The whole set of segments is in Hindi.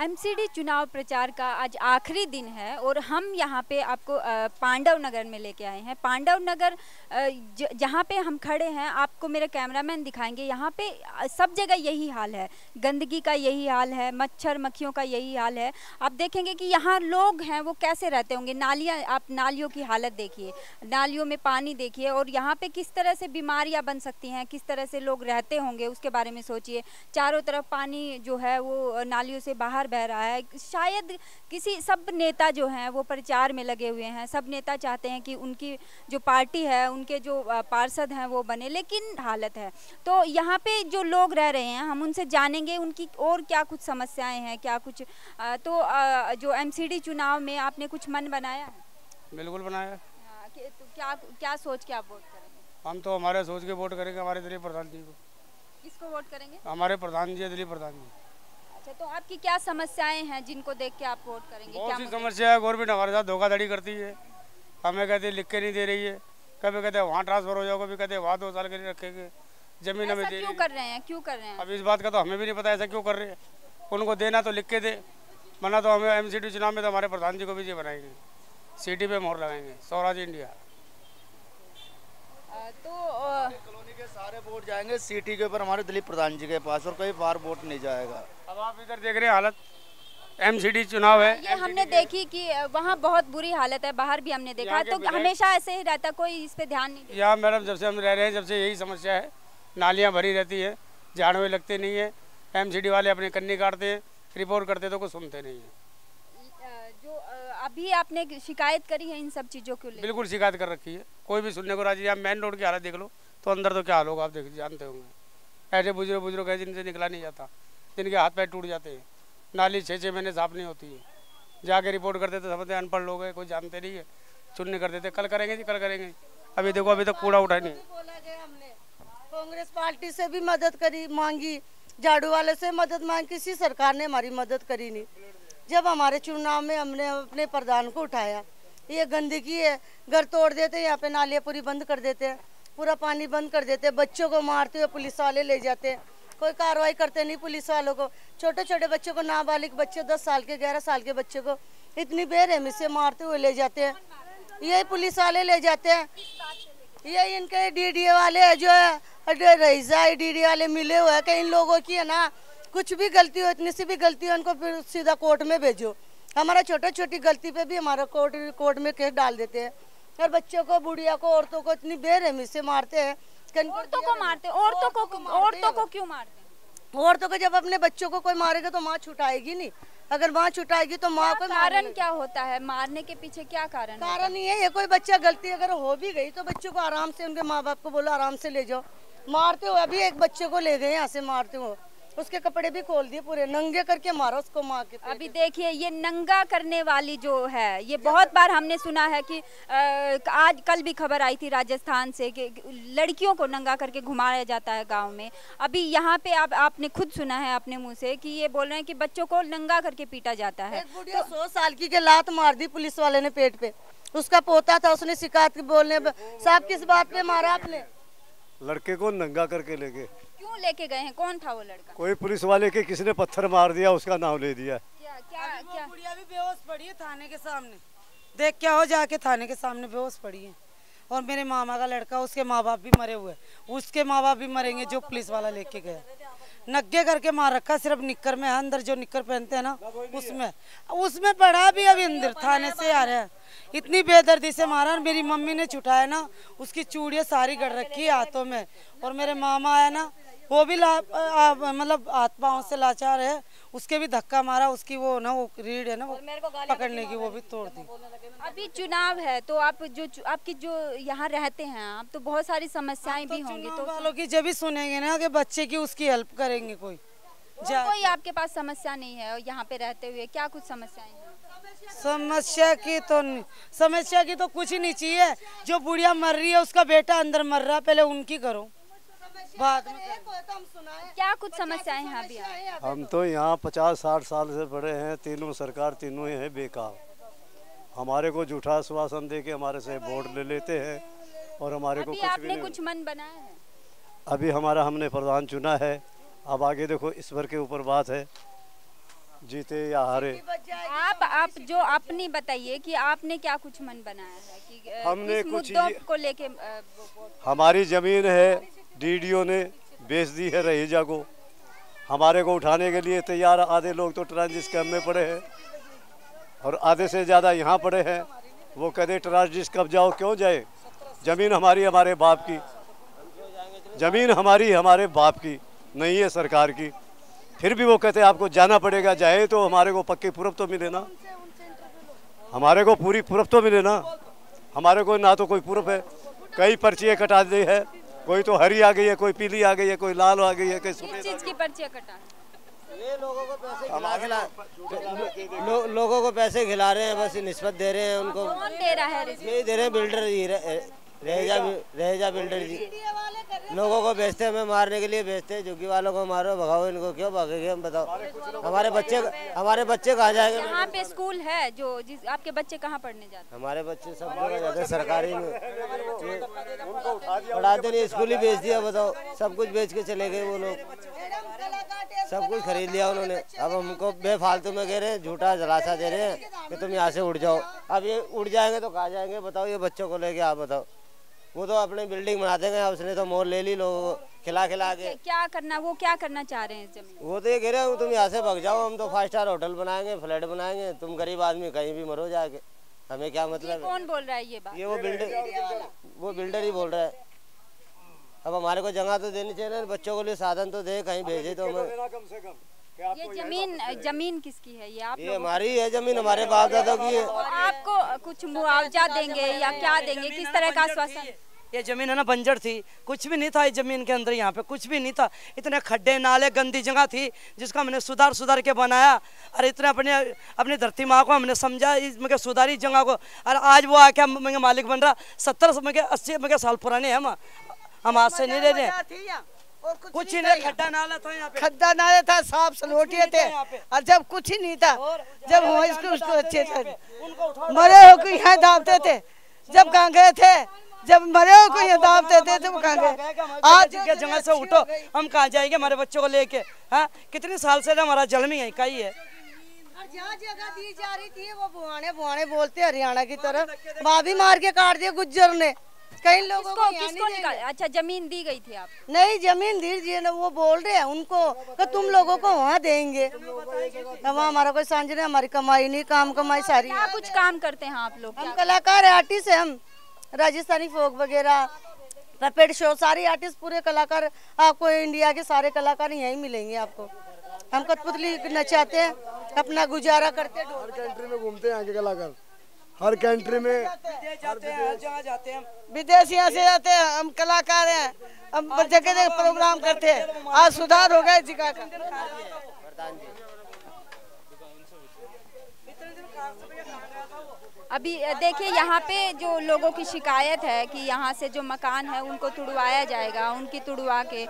एमसीडी चुनाव प्रचार का आज आखिरी दिन है और हम यहाँ पे आपको पांडव नगर में लेके आए हैं। पांडव नगर जहाँ पे हम खड़े हैं आपको मेरे कैमरामैन दिखाएंगे। यहाँ पे सब जगह यही हाल है, गंदगी का यही हाल है, मच्छर मक्खियों का यही हाल है। आप देखेंगे कि यहाँ लोग हैं वो कैसे रहते होंगे। नालियाँ, आप नालियों की हालत देखिए, नालियों में पानी देखिए और यहाँ पे किस तरह से बीमारियाँ बन सकती हैं, किस तरह से लोग रहते होंगे उसके बारे में सोचिए। चारों तरफ पानी जो है वो नालियों से बाहर बह रहा है। शायद किसी सब नेता जो हैं वो प्रचार में लगे हुए हैं, सब नेता चाहते हैं कि उनकी जो पार्टी है, उनके जो पार्षद हैं वो बने, लेकिन हालत है। तो यहाँ पे जो लोग रह रहे हैं हम उनसे जानेंगे उनकी और क्या कुछ समस्याएं हैं, क्या कुछ जो एमसीडी चुनाव में आपने कुछ मन बनाया है? बिल्कुल बनाया है। तो क्या सोच के आप वोट करेंगे? हम तो हमारे सोच के वोट करेंगे हमारे दिलीप प्रधान जी को। किसको वोट करेंगे? हमारे प्रधान जी, दिलीप प्रधान जी। अच्छा, तो आपकी क्या समस्याएं हैं जिनको देख के आप वोट करेंगे? बहुत सी समस्या है। गवर्नमेंट हमारे साथ धोखाधड़ी करती है, हमें कहते लिख के नहीं दे रही है। कभी कहते हैं वहाँ ट्रांसफर हो जाओ, कभी कहते हैं वहाँ 2 साल के लिए रखेंगे, जमीन हमें दे। क्यों कर रहे हैं, क्यों कर रहे हैं? अब इस बात का तो हमें भी नहीं पता ऐसा क्यों कर रहे हैं। उनको देना तो लिख के दे, वरना तो हमें एमसीडी चुनाव में तो हमारे प्रधान जी को भी बनाएंगे, सिटी पे मोहर लगाएंगे, स्वराज इंडिया। तो कॉलोनी के सारे वोट जाएंगे सिटी के ऊपर हमारे दिलीप प्रधान जी के पास, और कोई बाहर वोट नहीं जाएगा। अब आप इधर देख रहे हैं हालत, एमसीडी चुनाव है। ये हमने देखी कि वहाँ बहुत बुरी हालत है, बाहर भी हमने देखा। तो हमेशा ऐसे ही रहता, कोई इस पे ध्यान नहीं देता? यहाँ मैडम जब से हम रह रहे हैं जब से यही समस्या है, नालियाँ भरी रहती है, झाड़ू लगते नहीं है, एमसीडी वाले अपने कन्नी काटते हैं, रिपोर्ट करते तो कुछ सुनते नहीं है। जो अभी आपने शिकायत करी है इन सब चीज़ों को लेकर? बिल्कुल शिकायत कर रखी है, कोई भी सुनने को राजी। आप मेन रोड की हालत देख लो तो अंदर तो क्या हाल होगा आप देख जानते होंगे। ऐसे बुजुर्ग है जिनसे निकला नहीं जाता, जिनके हाथ पैर टूट जाते हैं, नाली 6-6 महीने साफ नहीं होती है, जाके रिपोर्ट करते तो समझते अनपढ़ लोग हैं, कोई जानते नहीं है, चुनने कर देते कल करेंगे जी कल करेंगे। अभी देखो अभी तक कूड़ा उठा नहीं। कांग्रेस पार्टी से भी मदद करी, मांगी, झाड़ू वाले से मदद मांगी, किसी सरकार ने हमारी मदद करी नहीं। जब हमारे चुनाव में हमने अपने प्रधान को उठाया, ये गंदगी है, घर तोड़ देते, यहाँ पे नालियाँ पूरी बंद कर देते हैं, पूरा पानी बंद कर देते, बच्चों को मारते हुए पुलिस वाले ले जाते हैं, कोई कार्रवाई करते नहीं पुलिस वालों को। छोटे छोटे बच्चों को, नाबालिग बच्चे 10 साल के 11 साल के बच्चे को इतनी बेरहमी से मारते हुए ले जाते हैं, यही पुलिस वाले ले जाते हैं। यही इनके डीडीए वाले जो है, रईसा डीडीए वाले मिले हुए हैं कि इन लोगों की है ना कुछ भी गलती हो, इतनी सी भी गलती हो, उनको फिर सीधा कोर्ट में भेजो। हमारा छोटा छोटी गलती पे भी हमारा कोर्ट में केस डाल देते हैं, और बच्चों को, बुढ़िया को, औरतों को इतनी बेरहमी से मारते हैं। औरतों को मारते हैं? औरतों को क्यों मारते हैं? औरतों को जब अपने बच्चों को कोई मारेगा तो माँ छुटाएगी नहीं, अगर माँ छुटाएगी तो माँ को। कारण क्या होता है मारने के पीछे, क्या कारण? कारण ये है कोई बच्चा गलती अगर हो भी गई तो बच्चों को आराम से, उनके माँ बाप को बोलो आराम से ले जाओ। मारते हो, अभी एक बच्चे को ले गए यहाँ से मारते हो, उसके कपड़े भी खोल दिए, पूरे नंगे करके मारा उसको माँ के। अभी देखिए ये नंगा करने वाली जो है, ये बहुत बार हमने सुना है कि आज कल भी खबर आई थी राजस्थान से कि लड़कियों को नंगा करके घुमाया जाता है गांव में। अभी यहाँ पे आपने खुद सुना है अपने मुंह से कि ये बोल रहे हैं कि बच्चों को नंगा करके पीटा जाता है। एक बुढ़िया 100 साल की के लात मार दी पुलिस वाले ने पेट पे, उसका पोता था, उसने शिकायत बोलने, साहब किस बात पे मारा आपने? लड़के को नंगा करके ले गए। क्यों लेके गए हैं? कौन था वो लड़का? कोई पुलिस वाले के किसी ने पत्थर मार दिया, उसका नाम ले दिया। क्या बुढ़िया भी बेहोश पड़ी है थाने के सामने, देख क्या हो, जाके थाने के सामने बेहोश पड़ी है। और मेरे मामा का लड़का, उसके माँ बाप भी मरे हुए, उसके माँ बाप भी मरेंगे जो पुलिस वाला लेके गया। नग्गे करके मार रखा, सिर्फ निक्कर में है, अंदर जो निक्कर पहनते हैं ना उसमें पड़ा भी। अभी अंदर थाने से आ रहा है, इतनी बेदर्दी से मारा। मेरी मम्मी ने छुटाया ना, उसकी चूड़ियाँ सारी गड़ रखी है हाथों में। और मेरे मामा है ना, वो भी मतलब हाथ पाँव से लाचार है, उसके भी धक्का मारा, उसकी वो ना वो रीढ़ है ना वो पकड़ने की, वो भी तोड़ दी। अभी चुनाव है तो आपकी जो यहाँ रहते हैं आप, तो बहुत सारी समस्याएं भी होंगी, तो वालों की जब भी सुनेंगे ना कि बच्चे की उसकी हेल्प करेंगे कोई। कोई आपके पास समस्या नहीं है यहाँ पे रहते हुए? क्या कुछ समस्याएं हैं? समस्या की तो कुछ ही नहीं चाहिए। जो बुढ़िया मर रही है, उसका बेटा अंदर मर रहा है, पहले उनकी करो, बाद में क्या कुछ समस्याएं हैं अभी? हम तो यहाँ 50-60 साल से पड़े हैं, तीनों सरकार तीनों ही है बेकार। हमारे को झूठा आश्वासन दे के हमारे से वोट ले लेते हैं और हमारे को कुछ भी नहीं। कुछ मन बनाया है? अभी हमने प्रधान चुना है, अब आगे देखो ईश्वर के ऊपर बात है, जीते या हारे। आप जो अपनी बताइए कि आपने क्या कुछ मन बनाया है कि हमने किस कुछ मुद्दों को लेके हमारी ज़मीन है डीडीओ ने बेच दी है रहीजा को, हमारे को उठाने के लिए तैयार। आधे लोग तो ट्रांजिट कैंप में पड़े हैं और आधे से ज़्यादा यहाँ पड़े हैं। वो कहते ट्रांजिट कब जाओ, क्यों जाए? ज़मीन हमारी हमारे बाप की, ज़मीन हमारी हमारे बाप की नहीं है सरकार की। फिर भी वो कहते आपको जाना पड़ेगा, जाए तो हमारे को पक्की प्रूफ तो मिले ना, हमारे को पूरी प्रूफ तो मिले ना। हमारे को ना तो कोई प्रूफ है, कई पर्चियाँ कटा दी है, कोई तो हरी आ गई है, कोई पीली आ गई है, कोई लाल आ गई है, कोई किस चीज की पर्चियाँ कटा? ये लोगों को पैसे लोगों को पैसे खिला रहे हैं, बस निस्बत दे रहे हैं उनको। कौन दे रहा है? यही दे रहे हैं बिल्डर जी, रहेजा बिल्डर जी। लोगों को बेचते हैं, हमें मारने के लिए बेचते हैं। झुग्गी वालों को मारो, भगाओ इनको, क्यों भागेंगे हम बताओ? हमारे बच्चे कहाँ जाएंगे? यहाँ पे स्कूल है जो आपके बच्चे कहाँ पढ़ने जाते हैं? हमारे बच्चे सब जगह जाते हैं, सरकारी में पढ़ाते नहीं, स्कूल ही बेच दिया। बताओ, सब कुछ बेच के चले गए वो लोग, सब कुछ खरीद लिया उन्होंने। अब हमको बेफालतू में कह रहे हैं, झूठा जलासा दे रहे हैं कि तुम यहाँ से उड़ जाओ। अब ये उड़ जाएंगे तो कहाँ जाएंगे बताओ? ये बच्चों को लेके आप बताओ। वो तो अपनी बिल्डिंग बना देंगे, उसने तो मोल ले ली लोगों को खिला के। क्या करना, वो क्या करना चाह रहे हैं इस जमीन? वो तो ये कह रहे हैं तुम यहाँ से भाग जाओ, हम तो 5 स्टार होटल बनाएंगे, फ्लैट बनाएंगे, तुम गरीब आदमी कहीं भी मरो जाके, हमें क्या मतलब? कौन बोल रहा है ये बात? ये वो बिल्डर ही बोल रहा है। अब हमारे को जगह तो देनी चाहिए ना, बच्चों के लिए साधन तो दे, कहीं भेजे तो हमें। ये जमीन किसकी है? ये हमारी है जमीन, हमारे बाप दादा की है। आपको कुछ मुआवजा देंगे या क्या देंगे, किस तरह का आश्वासन? ये जमीन है ना बंजर थी, कुछ भी नहीं था इस जमीन के अंदर, यहाँ पे कुछ भी नहीं था। इतने खड्डे नाले गंदी जगह थी जिसका हमने सुधार के बनाया। और इतने अपनी धरती माँ को हमने समझा, इसमें सुधारी जगह को। और आज वो आके हम मालिक बन रहा। 70-80 साल पुराने हम आज से नहीं रह रहे। कुछ ही नहीं, खड्डा नाला था यहाँ पे, खड्डा नाला था, साफ सलोटिए थे। और जब कुछ ही नहीं था, जब हुआ इसको अच्छे थे, मरे हो को यहाँ दाबते थे। जब कहाँ गए थे, जब मरे हो को यहाँ दाबते थे, तो कहाँ गए? आज के जगह से उठो, हम कहाँ जाएंगे हमारे बच्चों को लेके? हाँ, कितने साल से हमारा जल में यही का ही है। जहाँ जगह दी जा रही थी वो बुआने बोलते हरियाणा की तरफ, वहाँ भी मार के काट दिया गुज्जर ने। कई लोगों को किसको निकाल? अच्छा, जमीन दी गई थी आप? नहीं, जमीन दीजिए ना, वो बोल रहे हैं उनको कि तुम लोगों को वहाँ देंगे। वहाँ हमारा कोई सांझ नहीं, हमारी कमाई नहीं, काम कमाई सारी। क्या कुछ काम करते हैं आप लोग? हम कलाकार है, आर्टिस्ट है। हम राजस्थानी फोक वगैरह, पपेट शो, सारी आर्टिस्ट, पूरे कलाकार। आपको इंडिया के सारे कलाकार यहीं मिलेंगे आपको। हम कठपुतली नचाते हैं, अपना गुजारा करते हैं। हर कंट्री में घूमते हैं यहाँ के कलाकार, हर कंट्री में जाते हैं, विदेश यहाँ से जाते हैं। हम कलाकार हैं, हम जगह जगह प्रोग्राम करते हैं। आज सुधार हो गया जगह का। अभी देखिए, यहाँ पे जो लोगों की शिकायत है कि यहाँ से जो मकान है उनको तुड़वाया जाएगा, उनकी तुड़वा के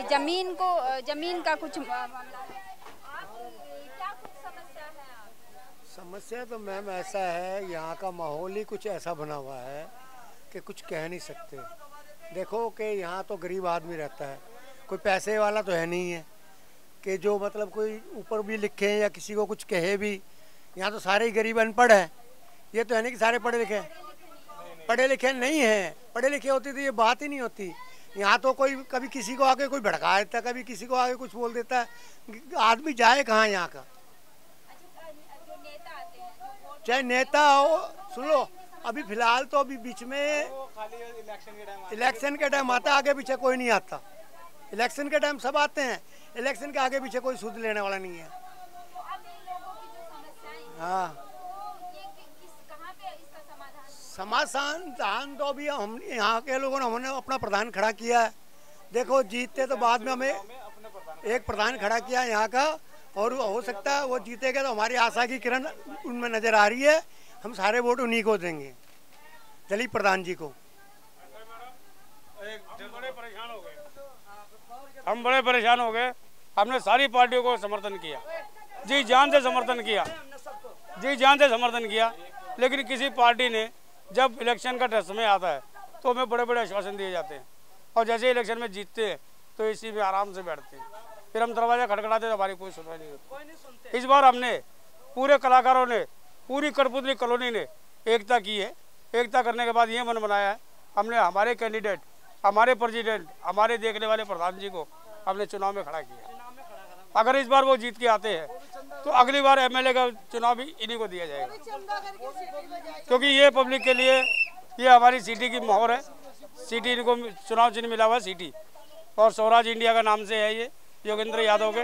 जमीन का कुछ मामला है। क्या कुछ समस्या है? समस्या तो मैम ऐसा है, यहाँ का माहौल ही कुछ ऐसा बना हुआ है कि कुछ कह नहीं सकते। देखो कि यहाँ तो गरीब आदमी रहता है, कोई पैसे वाला तो है नहीं है कि जो मतलब कोई ऊपर भी लिखे या किसी को कुछ कहे भी। यहाँ तो सारे ही गरीब अनपढ़ है, ये तो है नहीं कि सारे पढ़े लिखे नहीं है। पढ़े लिखे होते तो ये बात ही नहीं होती। यहाँ तो कोई कभी किसी को आके कोई भड़का देता है, कभी किसी को आके कुछ बोल देता है। आदमी जाए कहाँ यहाँ का? चाहे नेता हो, सुन लो, अभी फिलहाल तो अभी बीच में इलेक्शन के टाइम आता, आगे पीछे कोई नहीं आता। इलेक्शन के टाइम सब आते हैं, इलेक्शन के आगे पीछे कोई सुध लेने वाला नहीं है। हाँ, समाधान तो अभी हम यहाँ के लोगों ने, हमने अपना प्रधान खड़ा किया है। देखो, जीतते तो बाद में हमें एक प्रधान खड़ा किया यहाँ का, और हो सकता है वो जीतेगा तो हमारी आशा की किरण उनमें नजर आ रही है। हम सारे वोट उन्हीं को देंगे, दिलीप प्रधान जी को। हम बड़े परेशान हो गए। हमने सारी पार्टियों को समर्थन किया, जी जान से समर्थन किया, लेकिन किसी पार्टी ने, जब इलेक्शन का समय आता है तो हमें बड़े बड़े आश्वासन दिए जाते हैं, और जैसे इलेक्शन में जीतते हैं तो इसी में आराम से बैठते हैं। फिर हम दरवाजा खटखटाते तो हमारी कोई सुनवाई नहीं होती। इस बार हमने पूरे कलाकारों ने, पूरी कठपुतली कॉलोनी ने एकता की है। एकता करने के बाद ये मन बनाया है, हमने हमारे कैंडिडेट, हमारे प्रेसिडेंट, हमारे देखने वाले प्रधान जी को हमने चुनाव में खड़ा किया। अगर इस बार वो जीत के आते हैं तो अगली बार एमएलए का चुनाव भी इन्हीं को दिया जाएगा, क्योंकि ये पब्लिक के लिए ये हमारी सिटी की मोहर है। सिटी इनको चुनाव चिन्ह मिला हुआ है सिटी, और स्वराज इंडिया का नाम से है ये योगेंद्र यादव के।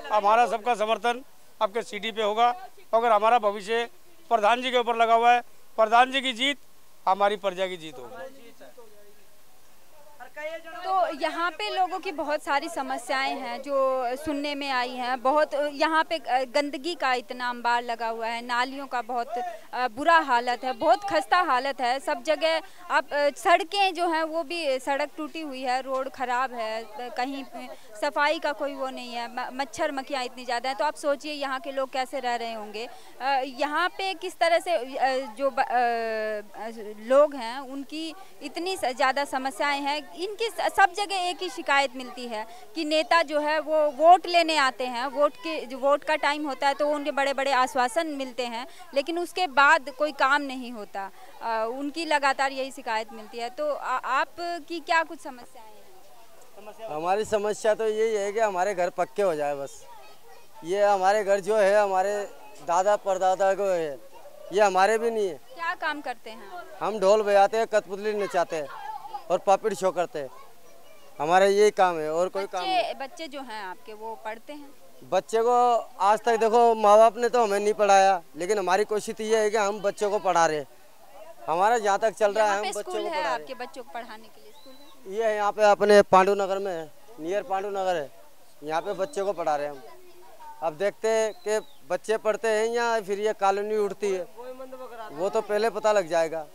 हमारा सबका समर्थन आपके सिटी पे होगा। अगर हमारा भविष्य प्रधान जी के ऊपर लगा हुआ है, प्रधान जी की जीत हमारी प्रजा की जीत होगी। तो यहाँ पे लोगों की बहुत सारी समस्याएं हैं जो सुनने में आई हैं। बहुत यहाँ पे गंदगी का इतना अंबार लगा हुआ है, नालियों का बहुत बुरा हालत है, बहुत खस्ता हालत है सब जगह। अब सड़कें जो हैं वो भी, सड़क टूटी हुई है, रोड ख़राब है, कहीं सफाई का कोई वो नहीं है, मच्छर मक्खियाँ इतनी ज़्यादा हैं। तो आप सोचिए यहाँ के लोग कैसे रह रहे होंगे। यहाँ पे किस तरह से जो लोग हैं उनकी इतनी ज़्यादा समस्याएं हैं। इनकी सब जगह एक ही शिकायत मिलती है कि नेता जो है वो वोट लेने आते हैं, वोट का टाइम होता है तो उनके बड़े बड़े आश्वासन मिलते हैं, लेकिन उसके बाद कोई काम नहीं होता। उनकी लगातार यही शिकायत मिलती है। तो आपकी क्या कुछ समस्याएं हैं? हमारी समस्या तो यही है कि हमारे घर पक्के हो जाए बस। ये हमारे घर जो है हमारे दादा परदादा को है, ये हमारे भी नहीं है। क्या काम करते हैं? हम ढोल बजाते हैं, कठपुतली नचाते हैं और पॉपिट शो करते हैं। हमारा यही काम है और कोई काम नहीं। बच्चे जो हैं आपके वो पढ़ते हैं? बच्चे को आज तक देखो माँ बाप ने तो हमें नहीं पढ़ाया, लेकिन हमारी कोशिश ये है कि हम बच्चों को पढ़ा रहे। हमारा जहाँ तक चल रहा है हम बच्चों को पढ़ा रहे। आपके बच्चों को पढ़ाने के लिए स्कूल है? ये यहाँ पे अपने पांडु नगर में है, नियर पांडु नगर है, यहाँ पे बच्चे को पढ़ा रहे हैं हम। अब देखते हैं कि बच्चे पढ़ते हैं या फिर ये कॉलोनी उठती है, वो तो पहले पता लग जाएगा।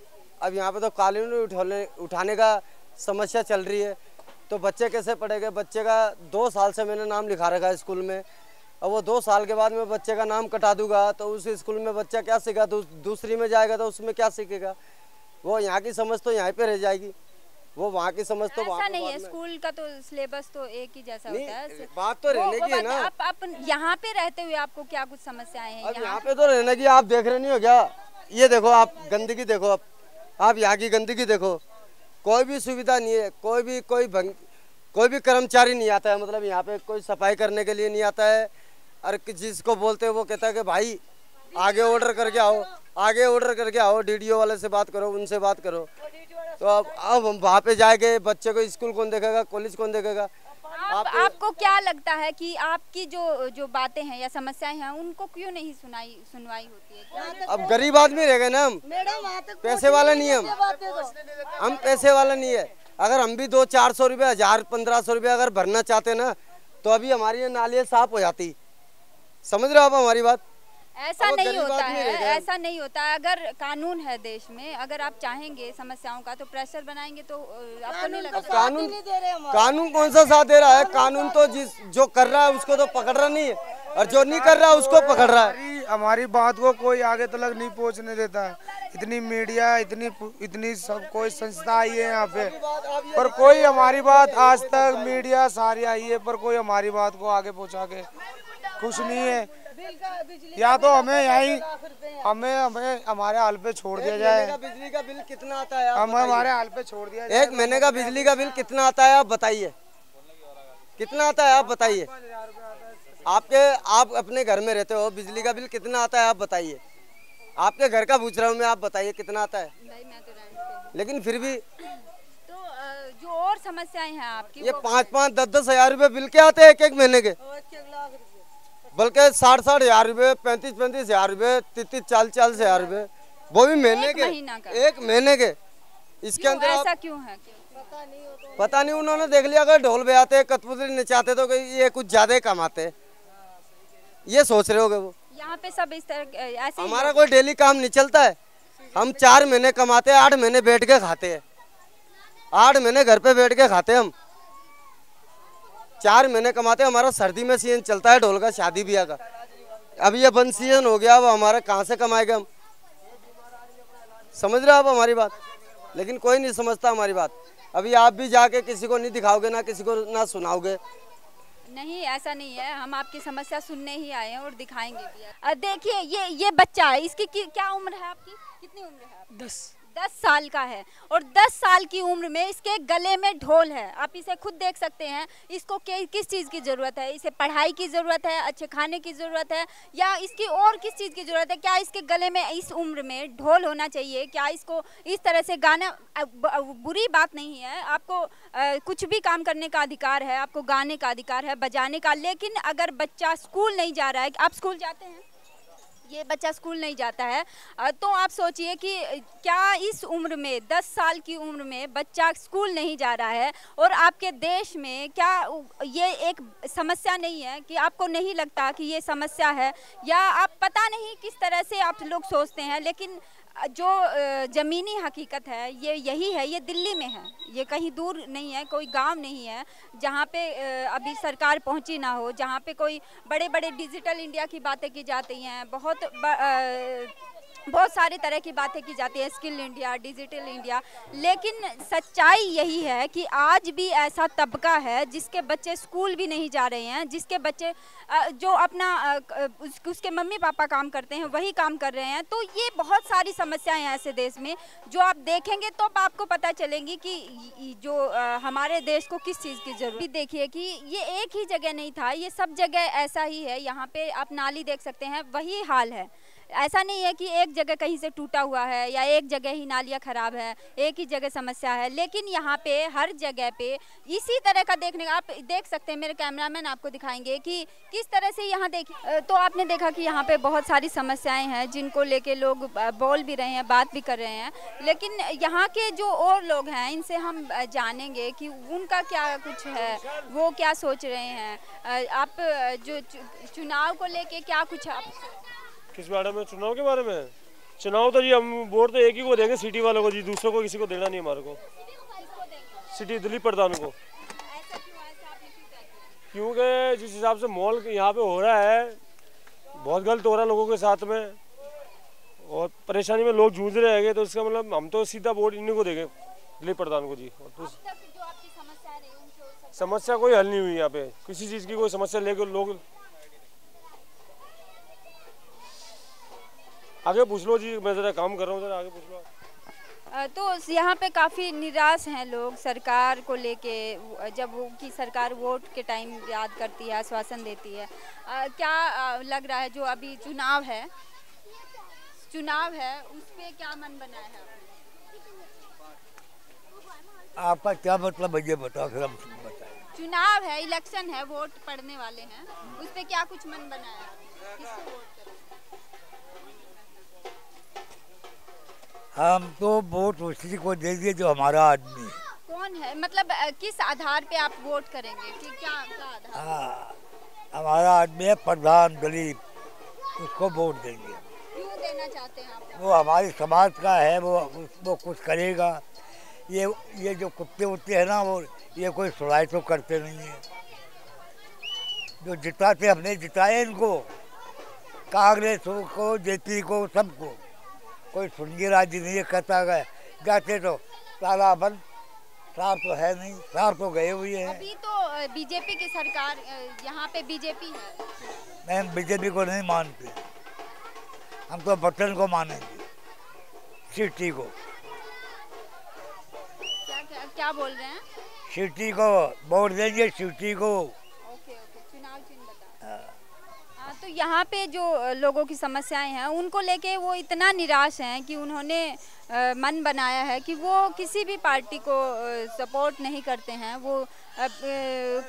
अब यहाँ पे तो कॉलोनी उठाने का समस्या चल रही है, तो बच्चे कैसे पढ़ेंगे। बच्चे का 2 साल से मैंने नाम लिखा रखा है स्कूल में, और वो 2 साल के बाद मैं बच्चे का नाम कटा दूंगा तो उस स्कूल में बच्चा क्या सीखा, दूसरी में जाएगा तो उसमें क्या सीखेगा। वो यहाँ की समझ तो यहाँ पे रह जाएगी, वो वहाँ की समझ तो वहाँ। ऐसा नहीं है, स्कूल का तो सिलेबस तो एक ही जैसा होता है। बात तो रहने की है ना। आप यहाँ पे रहते हुए आपको क्या कुछ समस्याएं हैं? अब यहाँ पे तो रहने की, आप देख रहे नहीं हो क्या? ये देखो आप गंदगी देखो, आप यहाँ की गंदगी देखो, कोई भी सुविधा नहीं है, कोई भी कर्मचारी नहीं आता है। मतलब यहाँ पे कोई सफाई करने के लिए नहीं आता है। और जिसको बोलते हैं वो कहता है कि भाई आगे ऑर्डर करके आओ, आगे ऑर्डर करके आओ, डीडीओ वाले से बात करो, उनसे बात करो। तो अब हम वहाँ पे जाएंगे, बच्चे को स्कूल कौन देखेगा, कॉलेज कौन देखेगा? आपको क्या लगता है कि आपकी जो बातें हैं या समस्याएं हैं उनको क्यों नहीं सुनवाई होती है? अब गरीब आदमी रह गए ना हम, पैसे वाला नहीं है हम पैसे वाला नहीं है। अगर हम भी 200-400 रुपये, 1000-1500 रुपये अगर भरना चाहते ना तो अभी हमारी ये नालियाँ साफ हो जाती। समझ रहे हो आप हमारी बात? ऐसा नहीं होता है, ऐसा नहीं होता है। अगर कानून है देश में, अगर आप चाहेंगे समस्याओं का तो प्रेशर बनाएंगे तो आपको नहीं लगता? कानून कौन सा साथ दे रहा है? कानून तो जो कर रहा है उसको तो पकड़ रहा नहीं है, और जो नहीं कर रहा है उसको पकड़ रहा है। हमारी बात को कोई आगे तक नहीं पहुंचने देता है। इतनी मीडिया, इतनी सब कोई संस्था आई है यहाँ पे, पर कोई हमारी बात आज तक, मीडिया सारी आई है पर कोई हमारी बात को आगे पहुँचा के कुछ नहीं है। या तो हमें यही हमें हमारे हाल पे छोड़ दिया जाए। बिजली का बिल कितना आता है? हमें हमारे हाल पे छोड़ दिया जाए। 1 महीने का बिजली का बिल कितना आता है आप बताइए? कितना आता है आप बताइए? आप अपने घर में रहते हो, बिजली का बिल कितना आता है आप बताइए? आपके घर का पूछ रहा हूँ मैं, आप बताइए कितना आता है? लेकिन फिर भी तो जो और समस्याएं हैं आपकी, ये 5-5, 10-10 हजार रुपए बिल के आते हैं एक महीने के, बल्कि 60-60 हजार रुपए, 35-35 हजार रुपए, 33-40 हजार रुपए, वो भी महीने के, 1 महीने के। इसके अंदर ऐसा क्यों है? पता नहीं, उन्होंने देख लिया अगर ढोल बजाते, कठपुतली नचाते तो ये कुछ ज्यादा ही कमाते, ये सोच रहे होगे वो। यहाँ पे सब इस तरह ऐसे। हमारा कोई डेली काम नहीं चलता है। हम 4 महीने कमाते हैं, 8 महीने बैठ के खाते हैं, 8 महीने घर पे बैठ के खाते हैं हम। 4 महीने कमाते हैं। हमारा सर्दी में सीजन चलता है ढोल का, शादी ब्याह का। अब ये बंद सीजन हो गया, अब हमारा कहाँ से कमाएंगे हम? समझ रहे हो आप हमारी बात? लेकिन कोई नहीं समझता हमारी बात। अभी आप भी जाके किसी को नहीं दिखाओगे, ना किसी को ना सुनाओगे। नहीं, ऐसा नहीं है, हम आपकी समस्या सुनने ही आए हैं और दिखाएंगे भी। देखिए ये बच्चा है, इसकी क्या उम्र है आपकी? कितनी उम्र है आपकी? 10 साल का है और 10 साल की उम्र में इसके गले में ढोल है। आप इसे खुद देख सकते हैं। इसको किस चीज़ की ज़रूरत है? इसे पढ़ाई की ज़रूरत है, अच्छे खाने की ज़रूरत है, या इसकी और किस चीज़ की ज़रूरत है? क्या इसके गले में इस उम्र में ढोल होना चाहिए? क्या इसको इस तरह से गाना बुरी बात नहीं है, आपको कुछ भी काम करने का अधिकार है, आपको गाने का अधिकार है, बजाने का। लेकिन अगर बच्चा स्कूल नहीं जा रहा है, आप स्कूल जाते हैं, ये बच्चा स्कूल नहीं जाता है, तो आप सोचिए कि क्या इस उम्र में 10 साल की उम्र में बच्चा स्कूल नहीं जा रहा है और आपके देश में क्या ये एक समस्या नहीं है? कि आपको नहीं लगता कि ये समस्या है, या आप पता नहीं किस तरह से आप लोग सोचते हैं, लेकिन जो ज़मीनी हकीकत है ये यही है। ये दिल्ली में है, ये कहीं दूर नहीं है, कोई गांव नहीं है जहाँ पे अभी सरकार पहुँची ना हो, जहाँ पे कोई बड़े बड़े डिजिटल इंडिया की बातें की जाती हैं, बहुत सारे तरह की बातें की जाती है, स्किल इंडिया, डिजिटल इंडिया। लेकिन सच्चाई यही है कि आज भी ऐसा तबका है जिसके बच्चे स्कूल भी नहीं जा रहे हैं, जिसके बच्चे जो अपना उसके मम्मी पापा काम करते हैं वही काम कर रहे हैं। तो ये बहुत सारी समस्याएं हैं ऐसे देश में, जो आप देखेंगे तो आपको पता चलेंगी कि जो हमारे देश को किस चीज़ की जरूरत। देखिए कि ये एक ही जगह नहीं था, ये सब जगह ऐसा ही है। यहाँ पे आप नाली देख सकते हैं, वही हाल है। ऐसा नहीं है कि एक जगह कहीं से टूटा हुआ है या एक जगह ही नालियाँ ख़राब है, एक ही जगह समस्या है, लेकिन यहाँ पे हर जगह पे इसी तरह का देखने का आप देख सकते हैं। मेरे कैमरामैन आपको दिखाएंगे कि किस तरह से यहाँ देखिए। तो आपने देखा कि यहाँ पे बहुत सारी समस्याएं हैं जिनको लेके लोग बोल भी रहे हैं, बात भी कर रहे हैं, लेकिन यहाँ के जो और लोग हैं इनसे हम जानेंगे कि उनका क्या कुछ है, वो क्या सोच रहे हैं। आप जो चुनाव को लेके क्या कुछ आप किस बारे में? चुनाव के बारे में? चुनाव तो जी हम वोट तो एक ही को देंगे, सिटी वालों को जी, दूसरों को किसी को देना नहीं हमारे को। सिटी दिलीप प्रधान को। क्योंकि जिस हिसाब से मॉल यहाँ पे हो रहा है बहुत गलत हो रहा है लोगों के साथ में, और परेशानी में लोग जूझ रहे हैं, तो इसका मतलब हम तो सीधा वोट इन्हीं को देंगे, दिलीप प्रधान को जी। और तो समस्या कोई हल नहीं हुई यहाँ पे, किसी चीज़ की कोई समस्या लेकर लोग आगे पूछ लो जी, मैं ज़रा काम कर रहा हूँ, ज़रा आगे पूछ लो। तो यहाँ पे काफ़ी निराश हैं लोग सरकार को लेके, जब की सरकार वोट के टाइम याद करती है, आश्वासन देती है। क्या लग रहा है जो अभी चुनाव है उस पे क्या मन बना है आपका? क्या मतलब है ये बताओ, फिर हम बताएं। चुनाव है, इलेक्शन है, वोट पड़ने वाले हैं, उस पे क्या कुछ मन बना है? किसको वोट करें? हम तो वोट उसी को देंगे जो हमारा आदमी है। कौन है, मतलब किस आधार पे आप वोट करेंगे कि क्या आधार? हमारा आदमी है प्रधान दिलीप, उसको वोट देंगे। क्यों देना चाहते हैं आप? वो हमारे समाज का है, वो कुछ करेगा। ये जो कुत्ते उत्ते हैं ना, वो ये कोई सुनाई तो करते नहीं है। जो जिताते हमने जिताए इनको, कांग्रेस को, जेपी को, सबको, कोई सुनगी राजी नहीं है। कहता गए जाते तो ताला बंद, सार तो है नहीं, सार तो गए हुए हैं। अभी तो बीजेपी की सरकार, यहाँ पे बीजेपी है। मैं बीजेपी को नहीं मानते, हम तो बटन को मानेंगे, सिटी को। क्या बोल रहे हैं? सिटी को वोट देंगे, सिटी को। ओके, चुनाव चिन्ह बता। तो यहाँ पे जो लोगों की समस्याएं हैं उनको लेके वो इतना निराश हैं कि उन्होंने मन बनाया है कि वो किसी भी पार्टी को सपोर्ट नहीं करते हैं। वो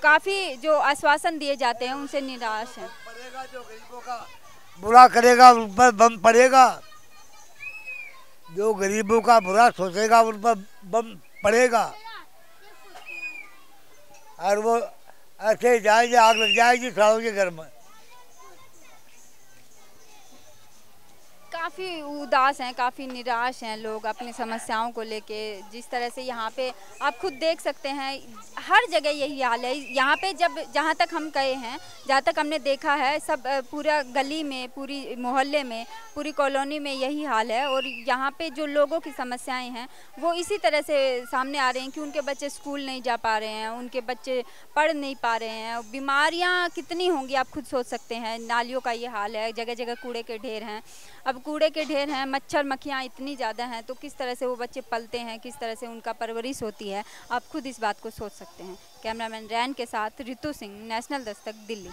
काफ़ी जो आश्वासन दिए जाते हैं उनसे निराश हैं। जो गरीबों का बुरा करेगा उन पर बम पड़ेगा, जो गरीबों का बुरा सोचेगा उन पर बम पड़ेगा, और वो ऐसे जाएंगे, आग लग जाएगी सालों के घर में। काफ़ी उदास हैं, काफ़ी निराश हैं लोग अपनी समस्याओं को लेके। जिस तरह से यहाँ पे आप खुद देख सकते हैं, हर जगह यही हाल है। यहाँ पे जहाँ तक हम गए हैं, जहाँ तक हमने देखा है, सब पूरा गली में, पूरी मोहल्ले में, पूरी कॉलोनी में यही हाल है। और यहाँ पे जो लोगों की समस्याएं हैं वो इसी तरह से सामने आ रही हैं कि उनके बच्चे स्कूल नहीं जा पा रहे हैं, उनके बच्चे पढ़ नहीं पा रहे हैं। बीमारियाँ कितनी होंगी आप खुद सोच सकते हैं। नालियों का ये हाल है, जगह जगह कूड़े के ढेर हैं। अब कूड़े के ढेर हैं, मच्छर मक्खियाँ इतनी ज़्यादा हैं, तो किस तरह से वो बच्चे पलते हैं, किस तरह से उनका परवरिश होती है, आप खुद इस बात को सोच सकते हैं। कैमरामैन रैन के साथ रितु सिंह, नेशनल दस्तक, दिल्ली।